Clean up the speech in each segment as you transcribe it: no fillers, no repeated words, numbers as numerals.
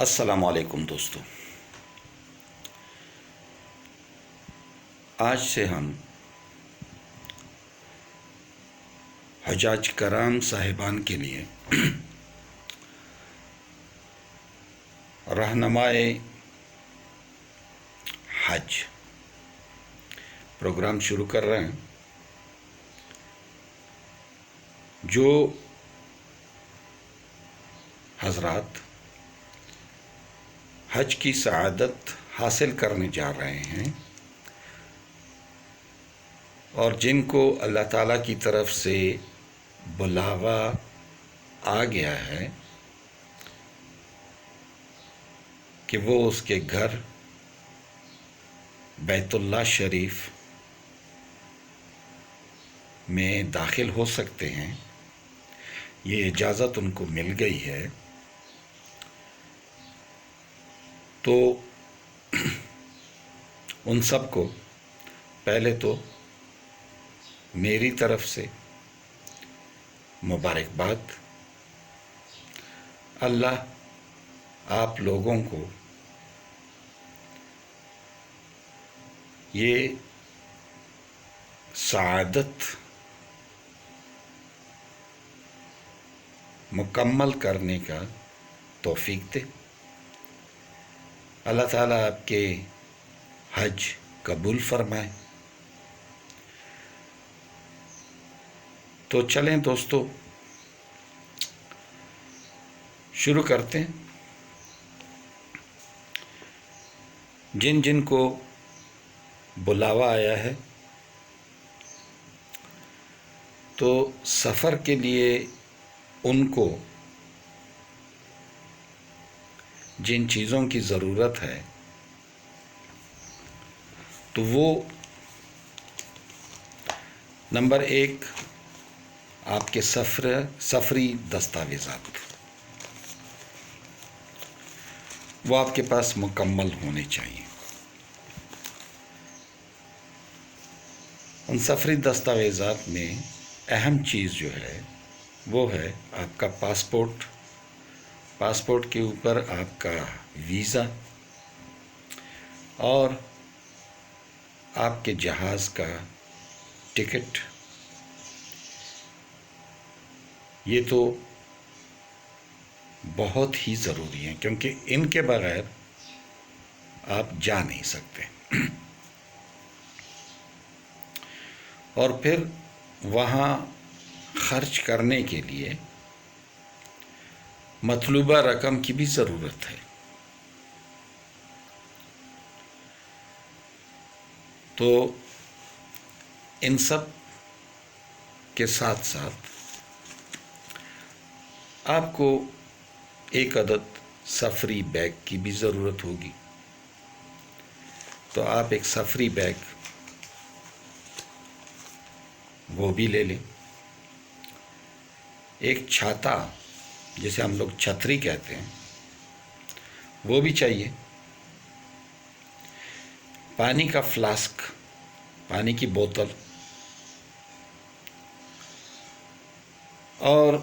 السلام علیکم دوستو، آج سے ہم حجاج کرام صاحبان کے لیے رہنمائے حج پروگرام شروع کر رہے ہیں۔ جو حضرات حج کی سعادت حاصل کرنے جا رہے ہیں اور جن کو اللہ تعالیٰ کی طرف سے بلاوا آ گیا ہے کہ وہ اس کے گھر بیت اللہ شریف میں داخل ہو سکتے ہیں، یہ اجازت ان کو مل گئی ہے، تو ان سب کو پہلے تو میری طرف سے مبارکباد۔ اللہ آپ لوگوں کو یہ سعادت مکمل کرنے کا توفیق دے۔ اللہ تعالیٰ آپ کے حج قبول فرمائے۔ تو چلیں دوستو، شروع کرتے ہیں۔ جن جن کو بلاوا آیا ہے تو سفر کے لیے ان کو جن چیزوں کی ضرورت ہے تو وہ نمبر 1 آپ کے سفری دستاویزات، وہ آپ کے پاس مکمل ہونے چاہیے۔ ان سفری دستاویزات میں اہم چیز جو ہے وہ ہے آپ کا پاسپورٹ کے اوپر آپ کا ویزا اور آپ کے جہاز کا ٹکٹ۔ یہ تو بہت ہی ضروری ہے کیونکہ ان کے بغیر آپ جا نہیں سکتے۔ اور پھر وہاں خرچ کرنے کے لیے مطلوبہ رقم کی بھی ضرورت ہے، تو ان سب کے ساتھ ساتھ آپ کو ایک عدد سفری بیگ کی بھی ضرورت ہوگی، تو آپ ایک سفری بیگ وہ بھی لے لیں۔ ایک چھاتا، جسے ہم لوگ چھتری کہتے ہیں، وہ بھی چاہیے۔ پانی کا فلاسک، پانی کی بوتل، اور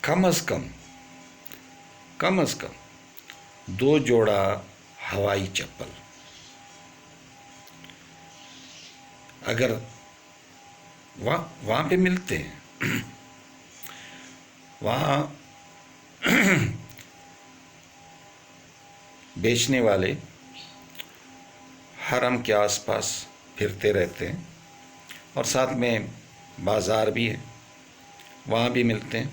کم از کم 2 جوڑا ہوائی چپل، اگر وہاں پہ ملتے ہیں، وہاں بیچنے والے حرم کے آس پاس پھرتے رہتے ہیں اور ساتھ میں بازار بھی ہے، وہاں بھی ملتے ہیں،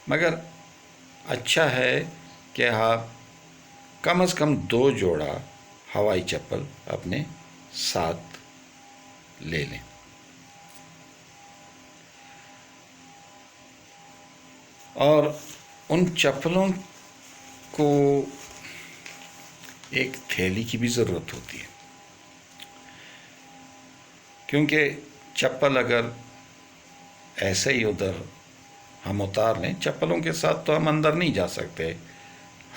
مگر اچھا ہے کہ آپ کم از کم 2 جوڑا ہوائی چپل اپنے ساتھ لے لیں۔ اور ان چپلوں کو ایک تھیلی کی بھی ضرورت ہوتی ہے، کیونکہ چپل اگر ایسے ہی ادھر ہم اتار لیں، چپلوں کے ساتھ تو ہم اندر نہیں جا سکتے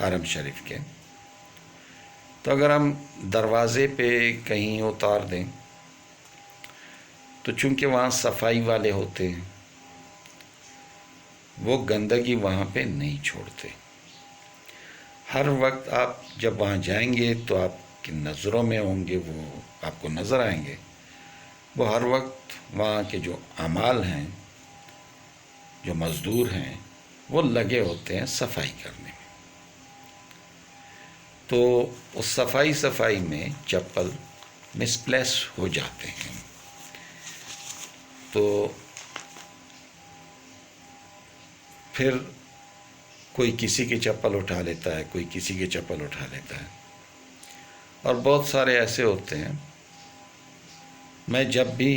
حرم شریف کے، تو اگر ہم دروازے پہ کہیں اتار دیں تو چونکہ وہاں صفائی والے ہوتے ہیں وہ گندگی وہاں پہ نہیں چھوڑتے۔ ہر وقت آپ جب وہاں جائیں گے تو آپ کی نظروں میں ہوں گے، وہ آپ کو نظر آئیں گے، وہ ہر وقت وہاں کے جو عمال ہیں، جو مزدور ہیں، وہ لگے ہوتے ہیں صفائی کرنے میں۔ تو اس صفائی میں چپل مسپلیس ہو جاتے ہیں، تو پھر کوئی کسی کی چپل اٹھا لیتا ہے، کوئی کسی کی چپل اٹھا لیتا ہے، اور بہت سارے ایسے ہوتے ہیں۔ میں جب بھی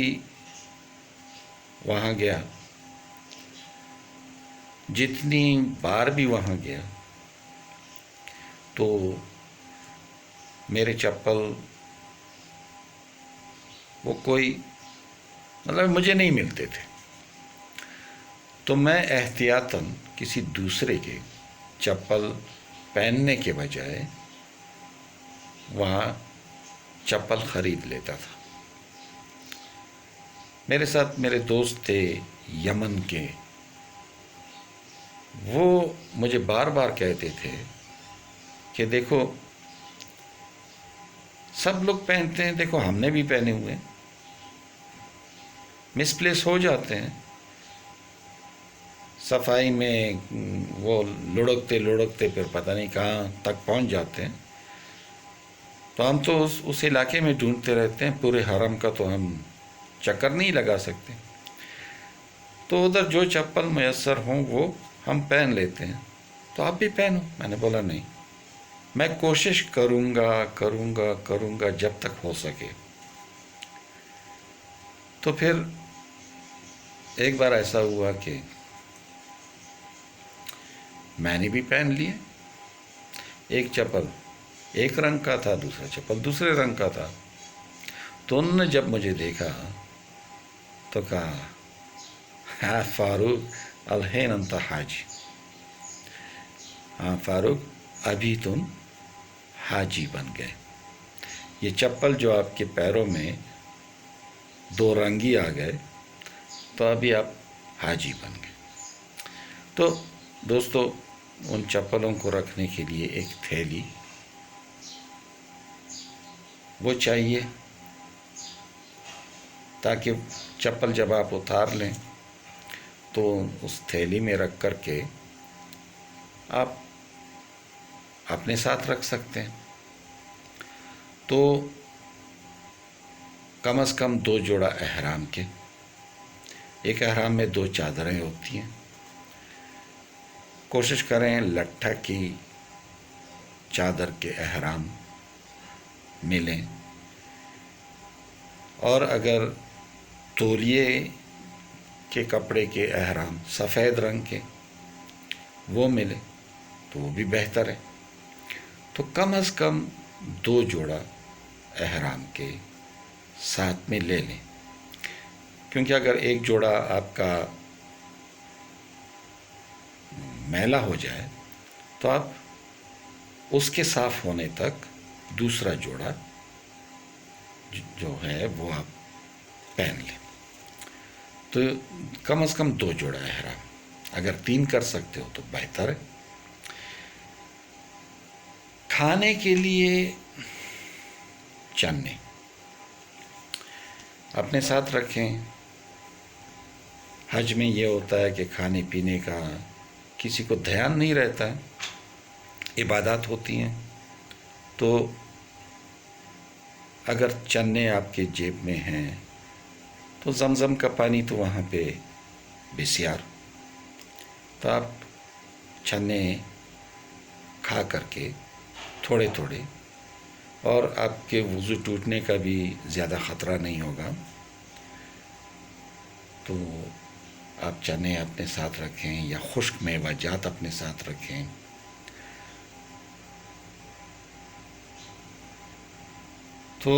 وہاں گیا، جتنی بار بھی وہاں گیا، تو میرے چپل وہ کوئی مطلب مجھے نہیں ملتے تھے، تو میں احتیاطاً کسی دوسرے کے چپل پہننے کے بجائے وہاں چپل خرید لیتا تھا۔ میرے ساتھ میرے دوست تھے یمن کے، وہ مجھے بار بار کہتے تھے کہ دیکھو سب لوگ پہنتے ہیں، دیکھو ہم نے بھی پہنے ہوئے ہیں، مسپلیس ہو جاتے ہیں صفائی میں، وہ لڑکتے پھر پتہ نہیں کہاں تک پہنچ جاتے ہیں۔ تو ہم تو اس علاقے میں ڈھونڈتے رہتے ہیں، پورے حرم کا تو ہم چکر نہیں لگا سکتے، تو ادھر جو چپل میسر ہوں وہ ہم پہن لیتے ہیں، تو آپ بھی پہنو۔ میں نے بولا نہیں، میں کوشش کروں گا جب تک ہو سکے۔ تو پھر ایک بار ایسا ہوا کہ میں نے بھی پہن لیے، ایک چپل ایک رنگ کا تھا، دوسرا چپل دوسرے رنگ کا تھا، تو انہوں نے جب مجھے دیکھا تو کہا ہاں فاروق الحین انت حاجی، ہاں فاروق ابھی تم حاجی بن گئے، یہ چپل جو آپ کے پیروں میں دو رنگی آ گئے تو ابھی آپ حاجی بن گئے۔ تو دوستو، ان چپلوں کو رکھنے کے لیے ایک تھیلی وہ چاہیے، تاکہ چپل جب آپ اتار لیں تو اس تھیلی میں رکھ کر کے آپ اپنے ساتھ رکھ سکتے ہیں۔ تو کم از کم 2 جوڑا احرام کے، ایک احرام میں 2 چادریں ہوتی ہیں، کوشش کریں لٹھا کی چادر کے احرام ملیں، اور اگر تولیے کے کپڑے کے احرام سفید رنگ کے وہ ملے تو وہ بھی بہتر ہے۔ تو کم از کم 2 جوڑا احرام کے ساتھ میں لے لیں، کیونکہ اگر ایک جوڑا آپ کا میلا ہو جائے تو آپ اس کے صاف ہونے تک دوسرا جوڑا جو ہے وہ آپ پہن لیں۔ تو کم از کم 2 جوڑا احرام، اگر 3 کر سکتے ہو تو بہتر ہے۔ کھانے کے لیے چنے اپنے ساتھ رکھیں۔ حج میں یہ ہوتا ہے کہ کھانے پینے کا کسی کو دھیان نہیں رہتا ہے، عبادات ہوتی ہیں، تو اگر چنے آپ کے جیب میں ہیں تو زمزم کا پانی تو وہاں پہ بسیار، تو آپ چنے کھا کر کے تھوڑے تھوڑے، اور آپ کے وضو ٹوٹنے کا بھی زیادہ خطرہ نہیں ہوگا، تو آپ چنے اپنے ساتھ رکھیں یا خشک میوہ جات اپنے ساتھ رکھیں۔ تو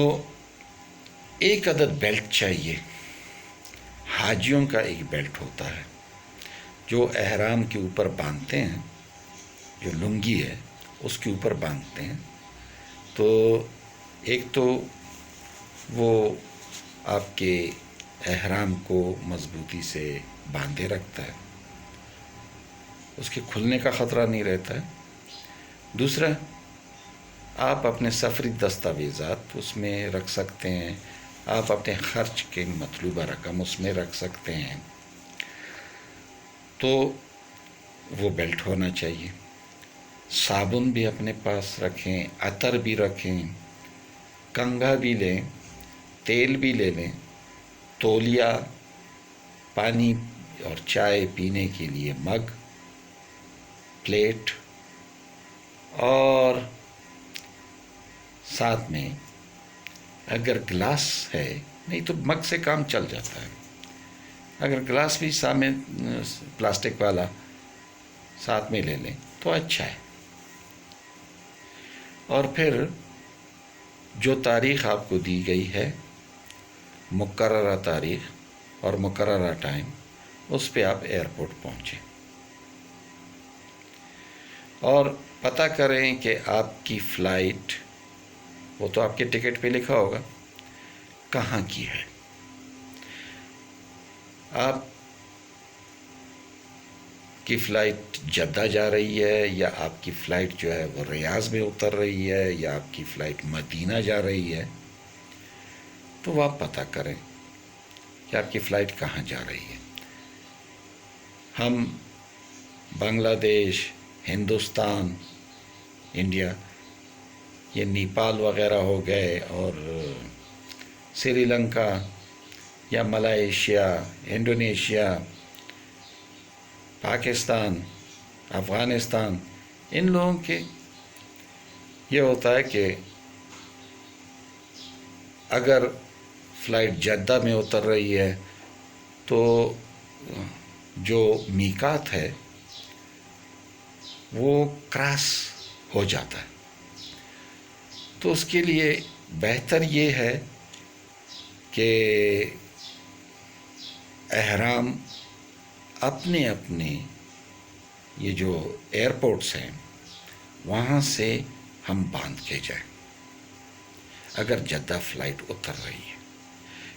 ایک عدد بیلٹ چاہیے، حاجیوں کا ایک بیلٹ ہوتا ہے جو احرام کے اوپر باندھتے ہیں، جو لنگی ہے اس کے اوپر باندھتے ہیں، تو ایک تو وہ آپ کے احرام کو مضبوطی سے باندھے رکھتا ہے، اس کے کھلنے کا خطرہ نہیں رہتا ہے. دوسرا، آپ اپنے سفری دستاویزات اس میں رکھ سکتے ہیں، آپ اپنے خرچ کی مطلوبہ رقم اس میں رکھ سکتے ہیں. تو وہ بیلٹ ہونا چاہیے. صابن بھی اپنے پاس رکھیں، عطر بھی رکھیں، کنگھا بھی لیں، تیل بھی لے لیں، تولیہ، پانی اور چائے پینے کے لیے مگ، پلیٹ، اور ساتھ میں اگر گلاس ہے، نہیں تو مگ سے کام چل جاتا ہے، اگر گلاس بھی سامنے پلاسٹک والا ساتھ میں لے لیں تو اچھا ہے. اور پھر جو تاریخ آپ کو دی گئی ہے، مقررہ تاریخ اور مقررہ ٹائم، اس پہ آپ ایئرپورٹ پہنچیں اور پتہ کریں کہ آپ کی فلائٹ، وہ تو آپ کے ٹکٹ پہ لکھا ہوگا، کہاں کی ہے. آپ کی فلائٹ جدہ جا رہی ہے، یا آپ کی فلائٹ جو ہے وہ ریاض میں اتر رہی ہے، یا آپ کی فلائٹ مدینہ جا رہی ہے، تو وہ آپ پتہ کریں کہ آپ کی فلائٹ کہاں جا رہی ہے. ہم بنگلہ دیش، ہندوستان، انڈیا، یہ نیپال وغیرہ ہو گئے، اور سری لنکا یا ملائیشیا، انڈونیشیا، پاکستان، افغانستان، ان لوگوں کے یہ ہوتا ہے کہ اگر فلائٹ جدہ میں اتر رہی ہے تو جو میقات ہے وہ کراس ہو جاتا ہے. تو اس کے لیے بہتر یہ ہے کہ احرام اپنے اپنے یہ جو ایئرپورٹس ہیں وہاں سے ہم باندھ کے جائیں اگر جدہ فلائٹ اتر رہی ہے،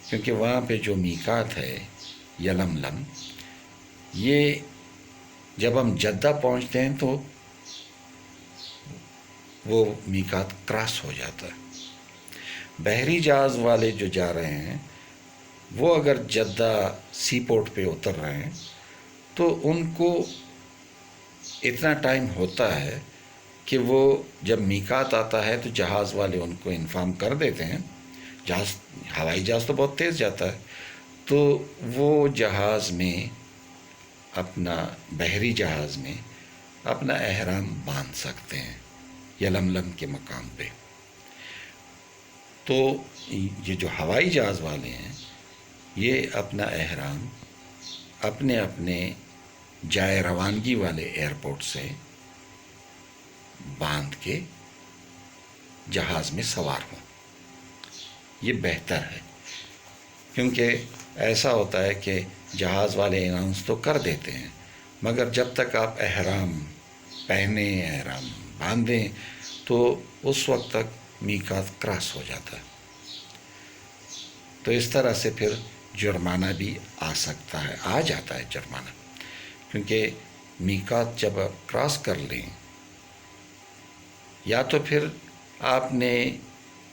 کیونکہ وہاں پہ جو میقات ہے یلملم، یہ جب ہم جدہ پہنچتے ہیں تو وہ میقات کراس ہو جاتا ہے. بحری جہاز والے جو جا رہے ہیں وہ اگر جدہ سی پورٹ پہ اتر رہے ہیں تو ان کو اتنا ٹائم ہوتا ہے کہ وہ جب میقات آتا ہے تو جہاز والے ان کو انفارم کر دیتے ہیں. ہوائی جہاز تو بہت تیز جاتا ہے، تو وہ جہاز میں اپنا بحری جہاز میں اپنا احرام باندھ سکتے ہیں یلملم کے مقام پہ. تو یہ جو ہوائی جہاز والے ہیں یہ اپنا احرام اپنے اپنے جائے روانگی والے ایئرپورٹ سے باندھ کے جہاز میں سوار ہوں. یہ بہتر ہے، کیونکہ ایسا ہوتا ہے کہ جہاز والے اناؤنس تو کر دیتے ہیں، مگر جب تک آپ احرام پہنیں، احرام باندھیں، تو اس وقت تک میقات کراس ہو جاتا ہے. تو اس طرح سے پھر جرمانہ بھی آ سکتا ہے، آ جاتا ہے جرمانہ، کیونکہ میقات جب آپ کراس کر لیں، یا تو پھر آپ نے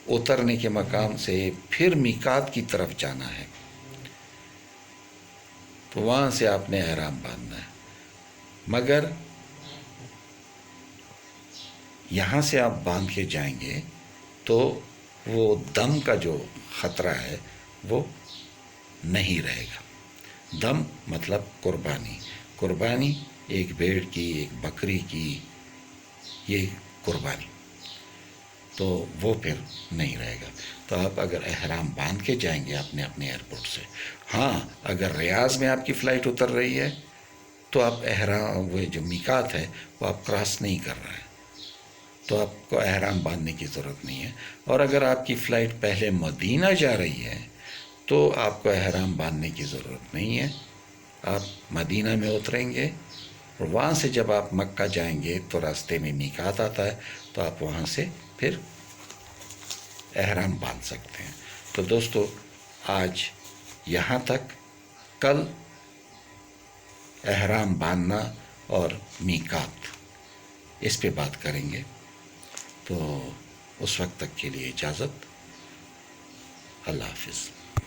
اترنے کے مقام سے پھر میقات کی طرف جانا ہے تو وہاں سے آپ نے احرام باندھنا ہے. مگر یہاں سے آپ باندھ کے جائیں گے تو وہ دم کا جو خطرہ ہے وہ نہیں رہے گا. دم مطلب قربانی ایک بھیڑ کی، ایک بکری کی، یہ قربانی، تو وہ پھر نہیں رہے گا. تو آپ اگر احرام باندھ کے جائیں گے اپنے اپنے ایئرپورٹ سے، ہاں اگر ریاض میں آپ کی فلائٹ اتر رہی ہے تو آپ احرام، وہ جو میقات ہے وہ آپ کراس نہیں کر رہے ہیں، تو آپ کو احرام باندھنے کی ضرورت نہیں ہے. اور اگر آپ کی فلائٹ پہلے مدینہ جا رہی ہے تو آپ کو احرام باندھنے کی ضرورت نہیں ہے. آپ مدینہ میں اتریں گے اور وہاں سے جب آپ مکہ جائیں گے تو راستے میں میقات آتا ہے، تو آپ وہاں سے پھر احرام باندھ سکتے ہیں. تو دوستو آج یہاں تک. کل احرام باندھنا اور میقات، اس پہ بات کریں گے. تو اس وقت تک کے لیے اجازت. اللہ حافظ.